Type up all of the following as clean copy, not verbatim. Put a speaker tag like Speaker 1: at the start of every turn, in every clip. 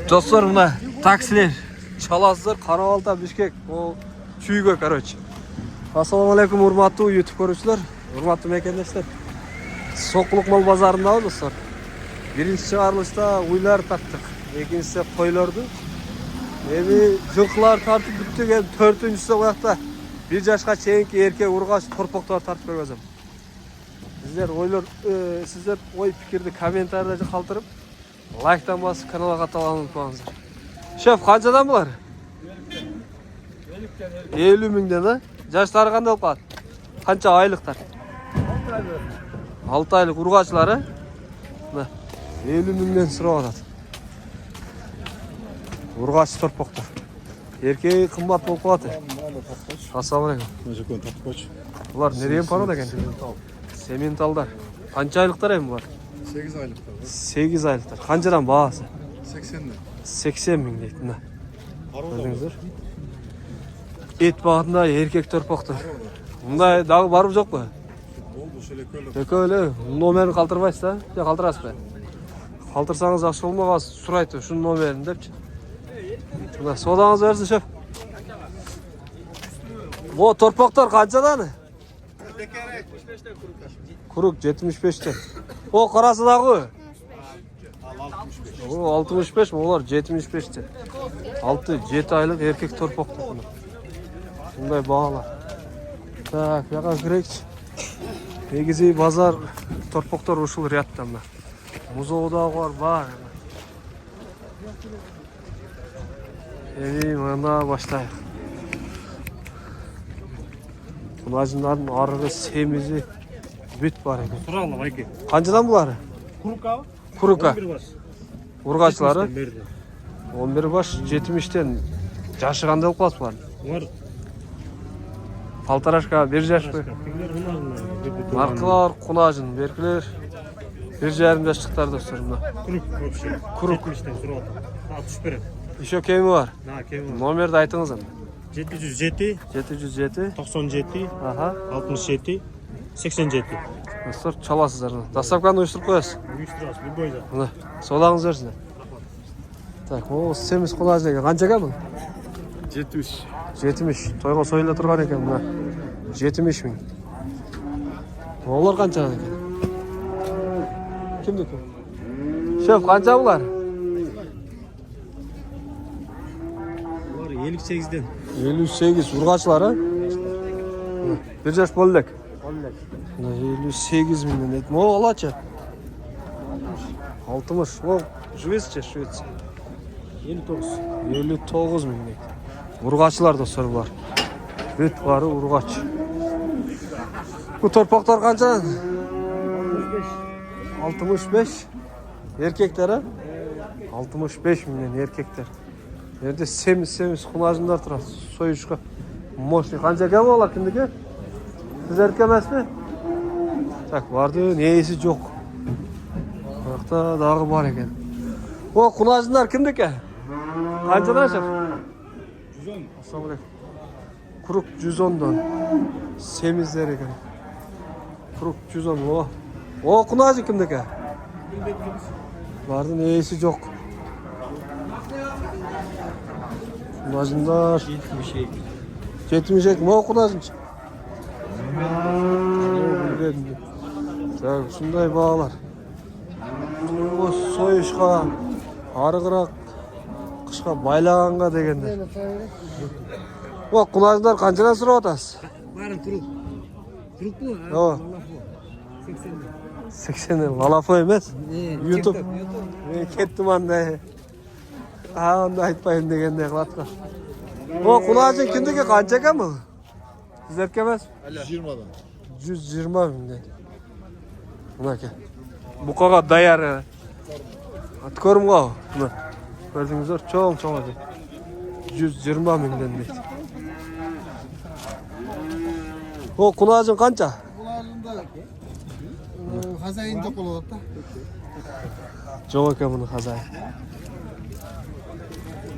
Speaker 1: Dostlar mına taksiler çalasыздар Қарабалта Бишкек ол чүйгө короче. Ассалаумағалейкум урматтуу YouTube көрүүчүлөр, урматтуу мекендештер. Соқлук мал базарындабыз достор. Биринчи чыгарылышта уйлар тарттык, экинчиси койлорду. Эми жылкылар тартып бүттүк, төртүнчүсү буякта 1 жашка чейинки эркек ургач торпоктор тартып көргөзөм. Сиздер ой пикирди комментарийде калтырып, лайктан басып каналга катталганды унутпаңыздар. Шеф, канчадан булар? 50 миңден, да? Жаштары кандай болуп калат? Канча айлыктар? 6 айлык ургачылары. 50 миңден сурап атат. Ургач торпоктор. Эркеги кымбат болуп калат. Ассалаумалейкум.
Speaker 2: Жакон тапкач.
Speaker 1: Булар нерен парада экен? Сементалдар. Канча айлыктар эми булар?
Speaker 2: 8 айлыктар.
Speaker 1: 8 айлыктар. Канчадан баасы?
Speaker 2: 80
Speaker 1: миң дейт. Көрдүңүздөр. Эт багында эркек торпоктор. Мындай дагы барып жокпу?
Speaker 2: Болду, ошо эле көлөп.
Speaker 1: Экөөлө номерин калтырбайсыз да? Же калтырасызбы? Калтырсаңыз жакшы болмогас, сурайт ушунун номерин депчи. Мына содаңыз берсин, шеф. Бо торпоктор канчадан? Курук 75тен. О, карасы дагы? 65, олар 75тен. 6-7 айлык эркек торпоктор. Мындай баалар. Так, яка кирейчи. Негизи базар торпоктор ушул рядта мына. Музоо дагы бар. Эми мына баштайык. Кунажындардын аргы семизи бүт бар экен.
Speaker 3: Суралла байке.
Speaker 1: Канчадан булары?
Speaker 3: Курука.
Speaker 1: Курука.
Speaker 3: 11 баш.
Speaker 1: Ургачлары 11 баш 70тен. Жашы кандай болуп калат булар?
Speaker 3: Булар
Speaker 1: Полторашка 1 жашпы. Маркалар кунажын, беркилер 1,5 жаштыктар достор мына.
Speaker 3: Курук вообще.
Speaker 1: Курук.
Speaker 3: 70тен сурап атат. 61.
Speaker 1: Еще кеми бар?
Speaker 3: Да, кем.
Speaker 1: Номерди айтыңыз аны.
Speaker 3: 707
Speaker 1: 707
Speaker 3: 97
Speaker 1: Аха.
Speaker 3: 67 87.
Speaker 1: Достор чаласыздар. Доставканы уюштуруп коесуз.
Speaker 3: Уюштурабыз, любой да.
Speaker 1: Мына содаңыз берсин. Так, о, семиз кунаж деген канчага бул? 70. Тойго союла турган экен мына. 70 миң. Олар канча экен? Кимдики? Шеф, канча булар?
Speaker 3: Булар 58ден.
Speaker 1: 58 ургачлары. 1 жаш болдек. 58 миңден дейт. Мо алачы? 60. О, Швеция. 59 миң дейт. Ургачылар достор булар. Бүт бары ургач. Бу торпоктор канчадан? 65. Эркектер, 65 миңден эркектер. Жерде семиз кунажындар турат. Союшка. Мощный канча кем алар кимдики? Сиздердики эмеспи? Так, бардын ээси жок. Бирокта дагы бар экен. О, кунажындар кимдики? Канчадан шеф?
Speaker 2: 110.
Speaker 1: Ассалаумалейкум. Курук 110дон. Семиздер экен. Курук 110. О, кунажы кимдики? Бардын ээси жок. Кунажындар 72. Мо кунажынчы? Так, ушундай баалар. О, союшка, арыгыраак кышка байлаганга дегенде. О, кунажындар канчадан сурап атасыз?
Speaker 3: Барын курук. Курук бу?
Speaker 1: О. 80 лалафо эмес? YouTube. Мен кеттим анда. Анда айтпайм дегенде кылат го. О, кунажын кимдики канча экен бул? Сиздердики эмес?
Speaker 2: 120дан.
Speaker 1: 120 миңден. Мынаке. Букага даяр. Аткөрүм го. Мына. Көрдүңүздөр, чоң дейт. 120 миңден дейт. О, кунажын канча?
Speaker 2: Буларында хазайын жок болот да.
Speaker 1: Жок экен мунун хазайын.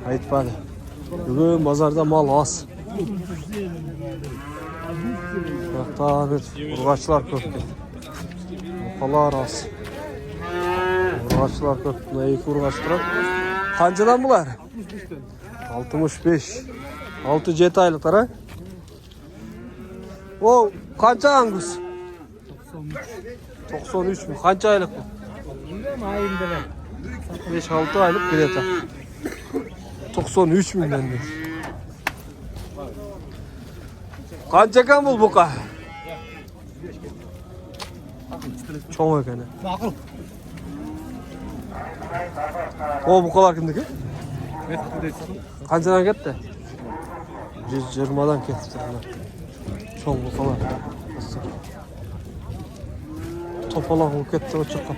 Speaker 1: Айтпады. Бүгүн базарда мал аз. Бирокта ургачылар көп. Мукалар аз. Urgaçlar köp. Buna 2 urgaç turadi. Qanchadan bular? 65. 6-7 aylıklar ha? O qancha Angus? 93 mü? Qancha aylık bu? 5-6 aylık bileta. 93 mingdan deydi. Qancha ekan bu buqa? Cho'ng ekan.
Speaker 2: Ma'qul.
Speaker 1: O buqalar kimniki? Qanchadan ketdi? 120dan ketibdi bular. Cho'ng buqalar. Topaloq bo'lib ketdi o'chiqqan.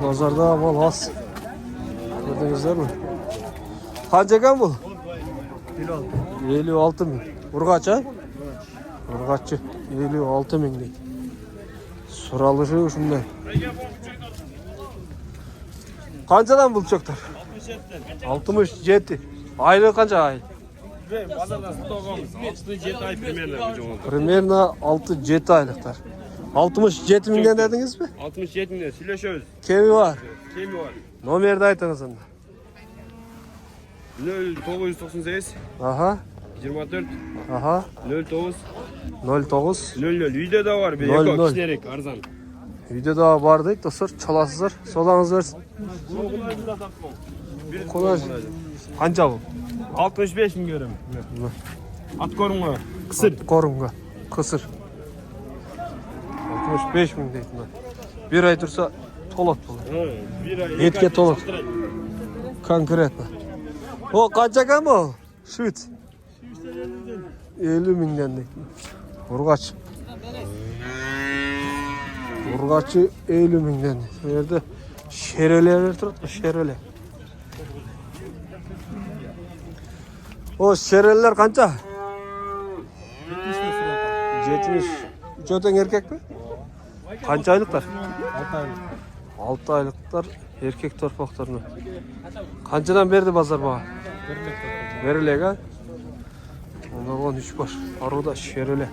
Speaker 1: Bozorda mol oz. Ko'rdingizlarmi? Qancha ekan bu? 56 ming. Urg'ach ha? Urg'achchi 56 ming deydi. So'ralishi shunday. Qanchadan bulacaklar? 67. Aylığı qancha ay? Примерно 6-7 aylıklar. 67 mingden dediniz mi?
Speaker 4: 67 milyon. Süleşöz.
Speaker 1: Kemi var.
Speaker 4: Kimi var?
Speaker 1: Nomerde aytınız onda.
Speaker 4: 0998
Speaker 1: Aha.
Speaker 4: 24
Speaker 1: Aha.
Speaker 4: 09
Speaker 1: 09.
Speaker 4: 00. Uyda da var. Bir
Speaker 1: 00.
Speaker 4: yakın kişilerek arzan.
Speaker 1: Videoda var deydi dostlar. Çalasızlar. Sodanız versin. Kolay. Qancha bu?
Speaker 4: 65 bin görüm. At korunma. Kısır.
Speaker 1: Korunga. Kısır. 65 ming deydi. Bir ay tursa to'lat bo'ladi.
Speaker 4: Bir ay.
Speaker 1: Etke to'lat. Konkretno. O qancha ekan bu? Shvit. 50 mingdan deydi. Urg'ach. Urg'achi 50 mingdan deydi. Bu yerda shereler turibdi, shereler. O shereller qancha? 70. Üçöten erkek mi? Qancha aylıklar?
Speaker 2: 6 aylık.
Speaker 1: 6 aylıklar erkek torpaqlarını. Qanchadan berdi bozor bağı? Berilek ha? Onda 13 var. Arada şerele.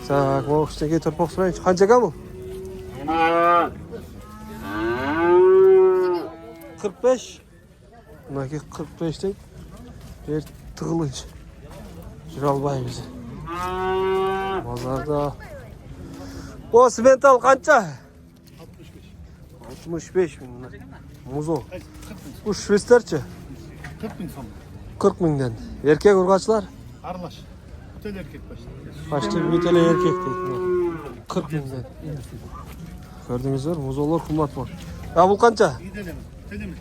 Speaker 1: Tak, o üstteki torpaq sorayın. Qancha ekan bu? 45. Bunaki 45 deydi. Bir tığılınç. Jiralbay bizi. Bozorda. O simental qancha? 65 ming. Muzo. Bu şvetslerçi?
Speaker 2: 40 bin son.
Speaker 1: 40 mingdan. Erkek urg'achlar?
Speaker 2: Aralaş. Ötel erkek başta.
Speaker 1: Başta bir tane erkek deydi. 40 mingdan. Gördünüz mü? Muzolar kıymat var. Ya bu qancha?
Speaker 2: Gidelim. Gidelim.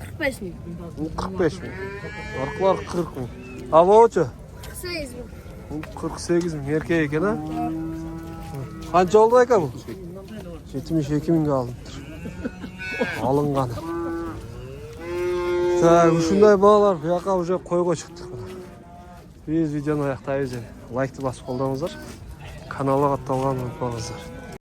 Speaker 5: 45 ming.
Speaker 1: Bu 45 ming. Orqalar 40 ming. Ha bu-chi?
Speaker 5: 48 ming.
Speaker 1: Bu 48 ming erkek ekan ha? Qancha oldu ekan bu? 72 mingga alınıptır. Alınğanı. Tak, şunday bağlar. Bu yoqqa уже qo'yga chiqdik. Biz videoni oyoqdaymiz. Like-ni bosib qo'yinglar. Kanalga qatnashganingizga unutmanglar.